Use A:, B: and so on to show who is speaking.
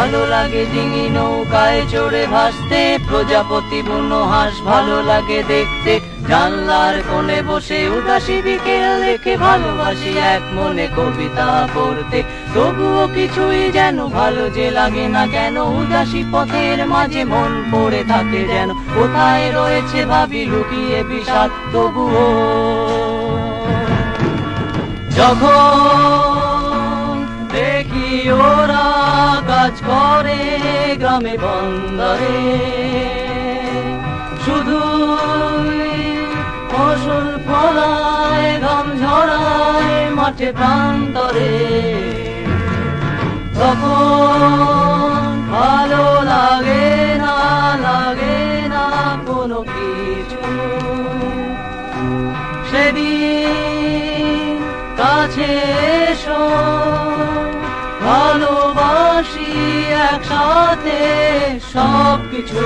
A: ভালো লাগে ডিঙি নৌকায় চড়ে ভাসতে, প্রজাপতি বুনো হাঁস ভালো লাগে দেখতে, জানলার কোণে বসে উদাসী বিকেল দেখে ভালোবাসি এক মনে কবিতা পড়তে। তবুও কিছুই যেন ভালো যে লাগে না কেন, উদাসী পথের মাঝে মন পড়ে থাকে যেন, কোথায় রয়েছে ভাবি লুকিয়ে বিষাদ তবুও। যখন দেখি ওরা কাজ করে গ্রামে বন্দরে, শুধু ফসল ফলায় ঘাম ঝরায় মাঠে প্রান্তরে, তখন ভালো লাগে না কোনো কিছু। সেদিন কাছে এসো ভালোবাসি একসাথে সবকিছু।